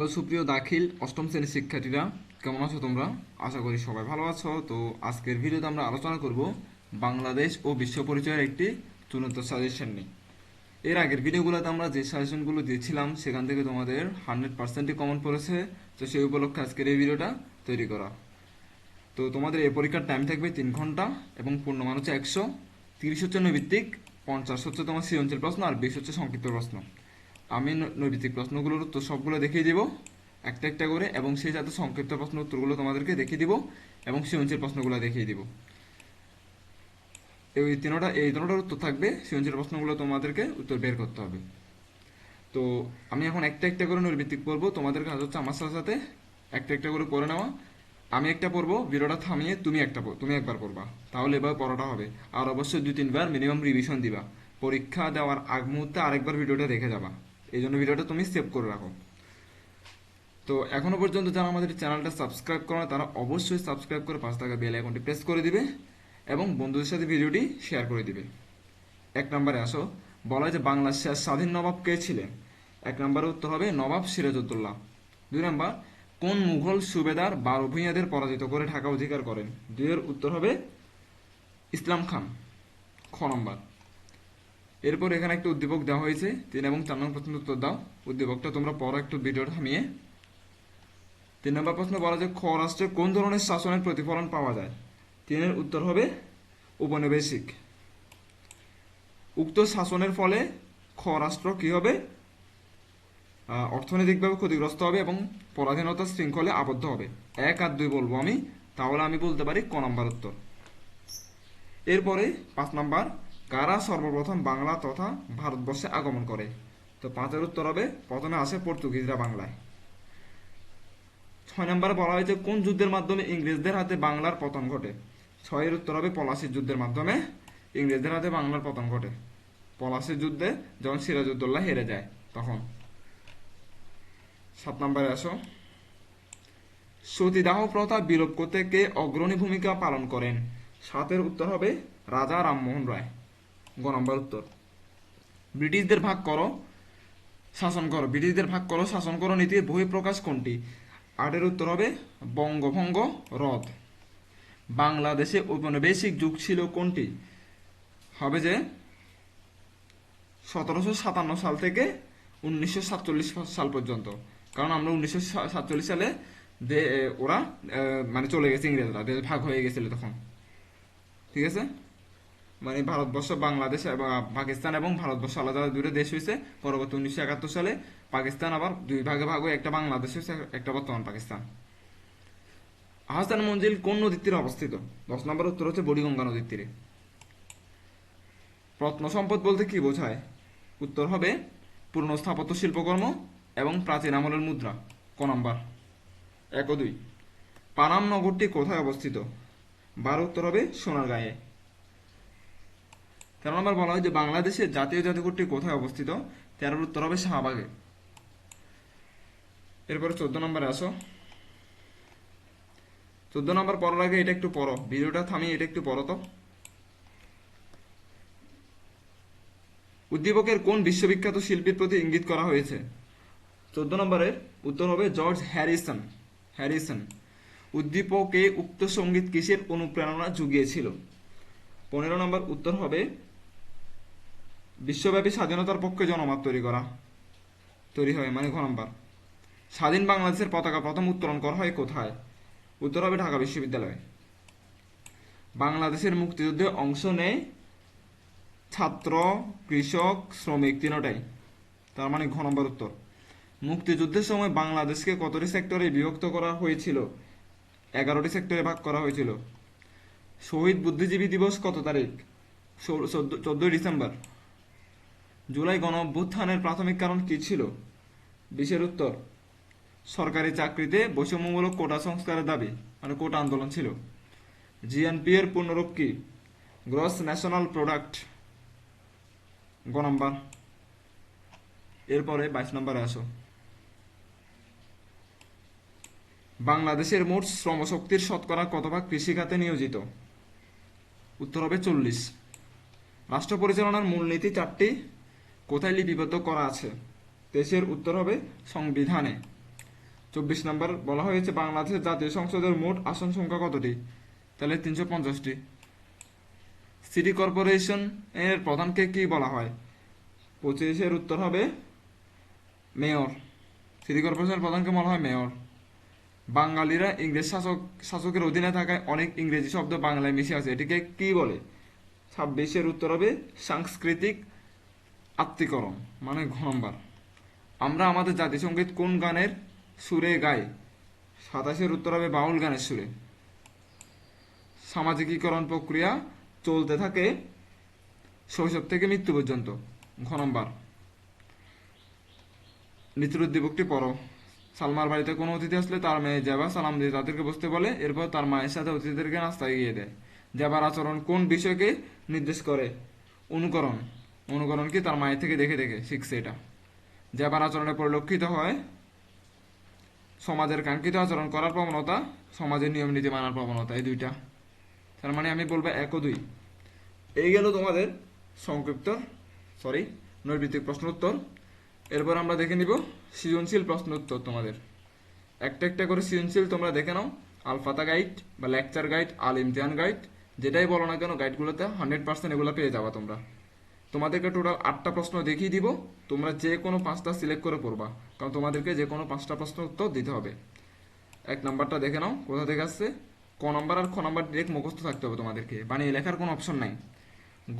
তো সুপ্রিয় দাখিল অষ্টম শ্রেণীর শিক্ষার্থীরা, কেমন আছো তোমরা? আশা করি সবাই ভালো আছো। তো আজকের ভিডিওতে আমরা আলোচনা করব বাংলাদেশ ও বিশ্ব পরিচয়ের একটি চূড়ান্ত সাজেশন নিয়ে। এর আগের ভিডিওগুলোতে আমরা যে সাজেশনগুলো দিয়েছিলাম সেখান থেকে তোমাদের 100%ই কমন পড়েছে। তো সেই উপলক্ষে আজকের এই ভিডিওটা তৈরি করা। তো তোমাদের এই পরীক্ষার টাইম থাকবে 3 ঘন্টা এবং পূর্ণমান হচ্ছে 100। 30 হচ্ছে নৈবিত্তিক, 50 হচ্ছে তোমার সৃজনশীল প্রশ্ন, আর 20 হচ্ছে সংক্ষিপ্ত প্রশ্ন। আমি নৈবিত্তিক প্রশ্নগুলোর উত্তর সবগুলো দেখিয়ে দিব একটা একটা করে, এবং সেই সাথে সংক্ষিপ্ত প্রশ্ন উত্তরগুলো তোমাদেরকে দেখিয়ে দিব এবং সৃজনশীল প্রশ্নগুলো দেখিয়ে দিব। এই তিনটার উত্তর থাকবে, সৃজনশীল প্রশ্নগুলো তোমাদেরকে উত্তর বের করতে হবে। তো আমি এখন একটা একটা করে নৈর্ভিত্তিক পড়বো, তোমাদের কাজ হচ্ছে আমার সাথে সাথে একটা একটা করে পড়ে নেওয়া। আমি একটা পড়বো, ভিডিওটা থামিয়ে তুমি একবার পড়বা, তাহলে এবার পড়াটা হবে। আর অবশ্যই 2-3 বার মিনিমাম রিভিশন দিবা। পরীক্ষা দেওয়ার আগ মুহূর্তে আরেকবার ভিডিওটা দেখে যাবা। এই জন্য ভিডিওটা তুমি সেভ করে রাখো। তো এখনো পর্যন্ত যারা আমাদের চ্যানেলটা সাবস্ক্রাইব করে না, তারা অবশ্যই সাবস্ক্রাইব করে পাশে থাকা বেল আইকনটি প্রেস করে দিবে এবং বন্ধুদের সাথে ভিডিওটি শেয়ার করে দিবে। 1 নম্বরে আসো, বলা হয় যে বাংলার শেষ স্বাধীন নবাব কে ছিলেন? 1 নম্বরের উত্তর হবে নবাব সিরাজউদ্দৌলা। 2 নম্বর, কোন মুঘল সুবেদার 12 ভূঁইয়াদের পরাজিত করে ঢাকা অধিকার করেন? 2-এর উত্তর হবে ইসলাম খান। খ নম্বর। এরপর এখানে একটা উদ্দীপক দেওয়া হয়েছে, 3 এবং 4 নম্বর প্রশ্নের উত্তর দাও। উদ্দীপকটা তোমরা পড়ো একটু ভিডিওটা থামিয়ে। 3 নম্বর প্রশ্ন বলা যায় খ রাষ্ট্রে কোন ধরনের শাসনের প্রতিফলন পাওয়া যায়? 3-এর উত্তর হবে উপনিবেশিক। উক্ত শাসনের ফলে খ রাষ্ট্র কি হবে? অর্থনৈতিকভাবে ক্ষতিগ্রস্ত হবে এবং পরাধীনতার শৃঙ্খলে আবদ্ধ হবে। 1 আর 2 বলবো আমি, তাহলে আমি বলতে পারি ক নম্বর উত্তর। এরপরে 5 নম্বর, কারা সর্বপ্রথম বাংলা তথা ভারতবর্ষে আগমন করে? তো 5-এর উত্তর হবে প্রথমে আসে পর্তুগিজরা বাংলায়। 6 নম্বরে বলা হয়েছে কোন যুদ্ধের মাধ্যমে ইংরেজদের হাতে বাংলার পতন ঘটে? 6-এর উত্তর হবে পলাশির যুদ্ধের মাধ্যমে ইংরেজদের হাতে বাংলার পতন ঘটে। পলাশির যুদ্ধে যখন সিরাজউদ্দৌলা হেরে যায় তখন। 7 নম্বরে আসো, সতীদাহ প্রথা বিলোপ করতে কে অগ্রণী ভূমিকা পালন করেন? 7-এর উত্তর হবে রাজা রামমোহন রায়। গ নম্বর উত্তর। ব্রিটিশদের ভাগ করো শাসন করো, ব্রিটিশদের ভাগ করো শাসন করো নীতির বহিঃপ্রকাশ কোনটি? 8-এর উত্তর হবে বঙ্গভঙ্গ রদ। বাংলাদেশে ঔপনিবেশিক যুগ ছিল কোনটি? হবে যে 1757 সাল থেকে 1947 সাল পর্যন্ত। কারণ আমরা 1947 সালে ওরা মানে চলে গেছে, ইংরেজরা দেশ ভাগ হয়ে গেছিল তখন। ঠিক আছে, মানে ভারতবর্ষ বাংলাদেশ এবং পাকিস্তান এবং ভারতবর্ষ আলাদা দুটো দেশ হয়েছে। পরবর্তী 1971 সালে পাকিস্তান আবার 2 ভাগে ভাগ হয়ে একটা বাংলাদেশ হয়েছে, একটা বর্তমান পাকিস্তান। আহসান মঞ্জিল কোন নদীর তীরে অবস্থিত? 10 নম্বর উত্তর হচ্ছে বুড়িগঙ্গা নদীর তীরে। প্রত্নসম্পদ বলতে কি বোঝায়? উত্তর হবে পুরনো স্থাপত্য শিল্পকর্ম এবং প্রাচীন আমলের মুদ্রা। ক নম্বর। 1 ও 2। পানাম নগরটি কোথায় অবস্থিত? 12 উত্তর হবে সোনারগাঁয়ে। 13 নম্বর বলা হয় যে বাংলাদেশের জাতীয় জাদুঘরটি কোথায় অবস্থিত? 13-এর উত্তর হবে শাহবাগে। এরপরে 14 নম্বরে আসো। 14 নম্বর পড়ার আগে এটা একটু পড়ো, ভিডিওটা থামিয়ে এটা একটু পড়ো তো। উদ্দীপকের কোন বিশ্ববিখ্যাত শিল্পীর প্রতি ইঙ্গিত করা হয়েছে? 14 নম্বরের উত্তর হবে জর্জ হ্যারিসন। হ্যারিসন। উদ্দীপকে উক্ত সঙ্গীত কিসের অনুপ্রেরণা জুগিয়েছিল? 15 নম্বর উত্তর হবে বিশ্বব্যাপী স্বাধীনতার পক্ষে জনমত তৈরি হয়, মানে ঘ নম্বর। স্বাধীন বাংলাদেশের পতাকা প্রথম উত্তোলন করা হয় কোথায়? উত্তর হবে ঢাকা বিশ্ববিদ্যালয়ে। বাংলাদেশের মুক্তিযুদ্ধে অংশ নেয় ছাত্র, কৃষক, শ্রমিক তিনটাই, তার মানে ঘ নম্বর উত্তর। মুক্তিযুদ্ধের সময় বাংলাদেশকে কতটি সেক্টরে বিভক্ত করা হয়েছিল? 11টি সেক্টরে ভাগ করা হয়েছিল। শহীদ বুদ্ধিজীবী দিবস কত তারিখ? 14 ডিসেম্বর। জুলাই গণ অভ্যুত্থানের প্রাথমিক কারণ কি ছিল? 20-এর উত্তর সরকারি চাকরিতে বৈষম্যমূলক কোটা সংস্কারের দাবি, মানে কোটা আন্দোলন ছিল। জিএনপি এর পূর্ণরূপ কি? Gross national product. গ নম্বর। এরপরে 22 নম্বরে আসো। বাংলাদেশের মোট শ্রমশক্তির শতকরা কত ভাগ কৃষিখাতে নিয়োজিত? উত্তর হবে 40। রাষ্ট্র পরিচালনার মূলনীতি 4টি কোথায় লিপিবদ্ধ করা আছে? 23-এর উত্তর হবে সংবিধানে। 24 নম্বর বলা হয়েছে বাংলাদেশের জাতীয় সংসদের মোট আসন সংখ্যা কতটি? তাহলে 350টি। সিটি কর্পোরেশন এর প্রধানকে কি বলা হয়? 25-এর উত্তর হবে মেয়র। সিটি কর্পোরেশনের প্রধানকে বলা হয় মেয়র। বাঙালিরা ইংরেজ শাসকের অধীনে থাকায় অনেক ইংরেজি শব্দ বাংলায় মিশে আছে, এটিকে কি বলে? 26-এর উত্তর হবে সাংস্কৃতিক আত্মীকরণ, মানে ঘ নম্বর। আমরা আমাদের জাতীয় সঙ্গীত কোন গানের সুরে গাই? 27-এর উত্তর হবে বাউল গানের সুরে। সামাজিকীকরণ প্রক্রিয়া চলতে থাকে শৈশব থেকে মৃত্যু পর্যন্ত, ঘ নম্বর। নিচের উদ্দীপকটি পড়ো। সালমার বাড়িতে কোনো অতিথি আসলে তার মেয়ে জেবা সালাম দিয়ে তাদেরকে বসতে বলে, এরপর তার মায়ের সাথে অতিথিদেরকে নাস্তা এগিয়ে দেয়। জেবার আচরণ কোন বিষয়কে নির্দেশ করে? অনুকরণ। অনুকরণ কি? তার মায়ের থেকে দেখে দেখে শিখছে এটা। জেবার আচরণে পরিলক্ষিত হয় সমাজের কাঙ্ক্ষিত আচরণ করার প্রবণতা, সমাজের নিয়ম নীতি মানার প্রবণতা, এই দুইটা। তার মানে আমি বলবো 1 ও 2। এই গেল তোমাদের সংক্ষিপ্ত নৈর্ভিত্তিক প্রশ্ন উত্তর। এরপর আমরা দেখে নিব সৃজনশীল প্রশ্ন উত্তর। তোমাদের একটা একটা করে সৃজনশীল তোমরা দেখে নাও। আলফাতা গাইড বা লেকচার গাইড, আল ইমতিহান গাইড, যেটাই বলো না কেন, গাইডগুলোতে 100% এগুলো পেয়ে যাবা তোমরা। তোমাদেরকে টোটাল 8টা প্রশ্ন দেখিয়ে দিব, তোমরা যে কোনো 5টা সিলেক্ট করে পড়বা, কারণ তোমাদেরকে যে কোনো 5টা প্রশ্ন উত্তর দিতে হবে। 1 নাম্বারটা দেখে নাও কোথা থেকে আসছে। ক নাম্বার আর খ নাম্বার ডিরেক্ট মুখস্থ থাকতে হবে তোমাদেরকে, বানিয়ে লেখার কোনো অপশন নাই।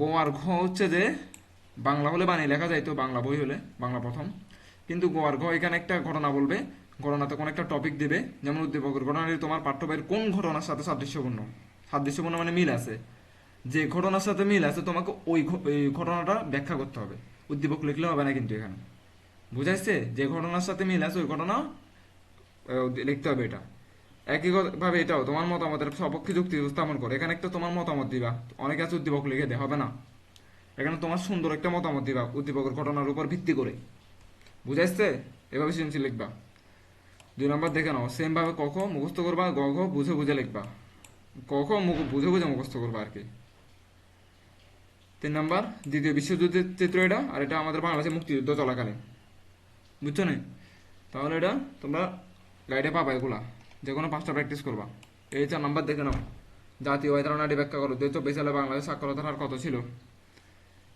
গ আর ঘ হচ্ছে যে বাংলা হলে বানিয়ে লেখা যাইতো, বাংলা বই হলে, বাংলা প্রথম। কিন্তু গ আর ঘ এখানে একটা ঘটনা বলবে, ঘটনাতে কোনো একটা টপিক দিবে, যেমন উদ্দীপকের ঘটনাটি তোমার পাঠ্য বইয়ের কোন ঘটনার সাথে সাদৃশ্যপূর্ণ। সাদৃশ্যপূর্ণ মানে মিল আছে, যে ঘটনার সাথে মিল আছে তোমাকে ওই ঘটনাটা ব্যাখ্যা করতে হবে। উদ্দীপক লিখলে হবে না কিন্তু এখানে, বুঝাইছে? যে ঘটনার সাথে মিল আছে ওই ঘটনা লিখতে হবে। এটা একইভাবে এটাও তোমার মতামতের সপক্ষে যুক্তি উপস্থাপন করে, এখানে একটা তোমার মতামত দিবা। অনেকে আছে উদ্দীপক লিখে দেয়, হবে না, এখানে তোমার সুন্দর একটা মতামত দিবা উদ্দীপকের ঘটনার উপর ভিত্তি করে, বুঝাইছে? এভাবে সৃজনশীল লিখবা। 2 নম্বর দেখে নাও, সেম ভাবে ক খ মুখস্থ করবা, গ ঘ বুঝে বুঝে লিখবা। ক খ বুঝে বুঝে মুখস্থ করবা আর কি। 3 নম্বর দ্বিতীয় বিশ্বযুদ্ধের চিত্র এটা, আর এটা আমাদের বাংলাদেশের মুক্তিযুদ্ধ চলাকালীন, বুঝছো না? তাহলে এটা তোমরা গাইডে পাবা, এগুলা যে কোনো 5টা প্র্যাকটিস করবা। এই 4 নম্বর দেখে নাও, জাতীয় ধারণাটি ব্যাখ্যা করো। 2024 সালে বাংলাদেশ সাক্ষরতার হার কত ছিল?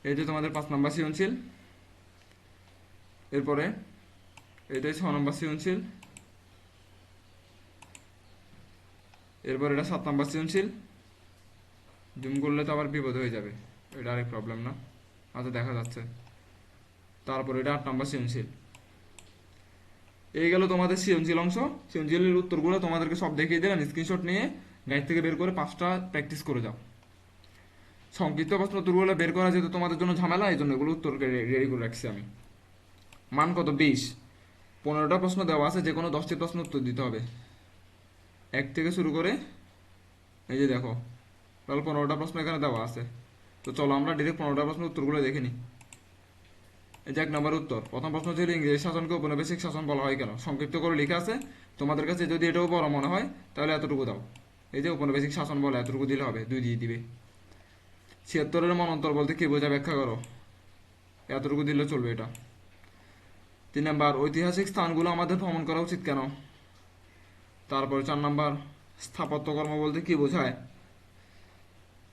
এই যে তোমাদের 5 নম্বর সৃজনশীল। এরপরে এটাই 6 নম্বর সৃজনশীল। এরপর এটা 7 নম্বর সৃজনশীল। জুম করলে তো আবার বিপদ হয়ে যাবে, এটা আরেক প্রবলেম না? আচ্ছা, দেখা যাচ্ছে। তারপর এটা 8 নম্বর সৃজনশীল। এই গেল তোমাদের সৃজনশীল অংশ। সৃজনশীলের উত্তরগুলো তোমাদেরকে সব দেখিয়ে দিলাম, স্ক্রিনশট নিয়ে গাইড থেকে বের করে 5টা প্র্যাকটিস করে যাও। সংক্ষিপ্ত প্রশ্ন উত্তরগুলো বের করা যেহেতু তোমাদের জন্য ঝামেলা, এই জন্য এগুলো উত্তর রেডি করে রাখছি আমি। মান কত? 20। 15টা প্রশ্ন দেওয়া আছে, যে কোনো 10টি প্রশ্ন উত্তর দিতে হবে, 1 থেকে শুরু করে এই যে দেখো তাহলে 15টা প্রশ্ন এখানে দেওয়া আছে। তো চলো আমরা ডিরেক্ট 15টা প্রশ্ন উত্তরগুলো দেখে নিই। এই যে 1 নম্বর উত্তর, প্রথম প্রশ্ন ছিল ইংরেজ শাসনকে ঔপনিবেশিক শাসন বলা হয় কেন? সংক্ষিপ্ত করে লেখা আছে, তোমাদের কাছে যদি এটাও বড় মনে হয় তাহলে এতটুকু দাও। এই যে ঔপনিবেশিক শাসন বলে এতটুকু দিলে হবে, 2 দিয়ে দিবে। 76-এর মনন্তর বলতে কি বোঝা ব্যাখ্যা করো, এতটুকু দিলে চলবে এটা। 3 নম্বর ঐতিহাসিক স্থানগুলো আমাদের ভ্রমণ করা উচিত কেন? তারপরে 4 নম্বর স্থাপত্যকর্ম বলতে কি বোঝায়?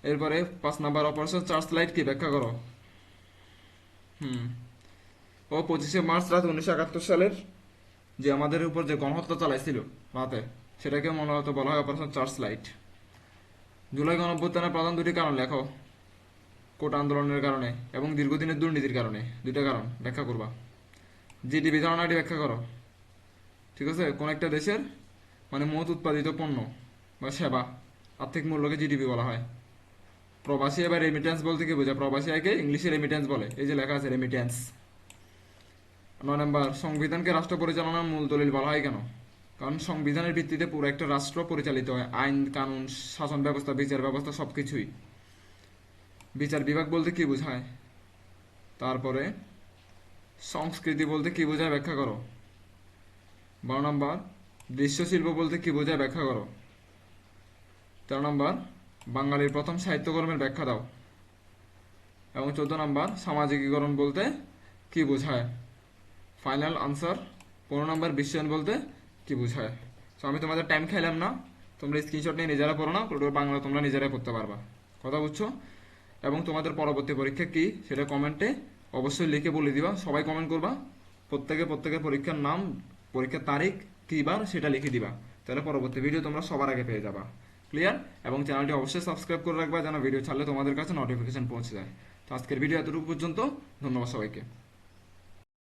এরপরে 5 নম্বর অপারেশন চার্চ লাইট কি ব্যাখ্যা করো। ও 25শে মার্চ রাত 1971 সালের যে আমাদের উপর যে গণহত্যা চালাইছিল রাতে, সেটাকে মনে হয়তো বলা হয় অপারেশন চার্চ লাইট। জুলাই গণঅভ্যুত্থানের প্রধান 2টি কারণ লেখো। কোটা আন্দোলনের কারণে এবং দীর্ঘদিনের দুর্নীতির কারণে, 2টা কারণ ব্যাখ্যা করবা। জিডিপি ধারণাটি ব্যাখ্যা করো। ঠিক আছে, কোন একটা দেশের মানে মোট উৎপাদিত পণ্য বা সেবা আর্থিক মূল্যকে জিডিপি বলা হয়। প্রবাসী এবার রেমিটেন্স বলতে কি বোঝায়? প্রবাসী আয়কে ইংলিশে রেমিটেন্স বলে, এই যে লেখা আছে রেমিটেন্স। 9 নম্বর সংবিধানকে রাষ্ট্র পরিচালনার মূল দলিল বলা হয় কেন? কারণ সংবিধানের ভিত্তিতে পুরো একটা রাষ্ট্র পরিচালিত হয়, আইন কানুন, শাসন ব্যবস্থা, বিচার ব্যবস্থা সবকিছুই। বিচার বিভাগ বলতে কি বোঝায়? তারপরে সংস্কৃতি বলতে কি বোঝায় ব্যাখ্যা করো। 12 নম্বর দৃশ্যশিল্প বলতে কি বোঝায় ব্যাখ্যা করো। 13 নম্বর বাঙালির প্রথম সাহিত্যকর্মের ব্যাখ্যা দাও। এবং 14 নম্বর সামাজিকীকরণ বলতে কি বোঝায়। ফাইনাল আনসার 15 নম্বর বিশ্বায়ন বলতে কি কি বোঝায়। সো আমি তোমাদের টাইম খাইলাম না, তোমরা স্ক্রিনশট নিয়ে নিজেরা পড়ো না, পুরো বাংলা তোমরা নিজেরাই পড়তে পারবা। কথা বুঝছো? এবং তোমাদের পরবর্তী পরীক্ষা কি সেটা কমেন্টে অবশ্যই লিখে বলে দিবা, সবাই কমেন্ট করবা, প্রত্যেকের পরীক্ষার নাম, পরীক্ষার তারিখ, কী বার সেটা লিখে দিবা। তাহলে পরবর্তী ভিডিও তোমরা সবার আগে পেয়ে যাবা। ক্লিয়ার? এবং চ্যানেলটি অবশ্যই সাবস্ক্রাইব করে রাখবা যেন ভিডিও ছাড়লে তোমাদের কাছে নোটিফিকেশন পৌঁছে যায়। তো আজকের ভিডিও এতটুকু পর্যন্ত। ধন্যবাদ সবাইকে।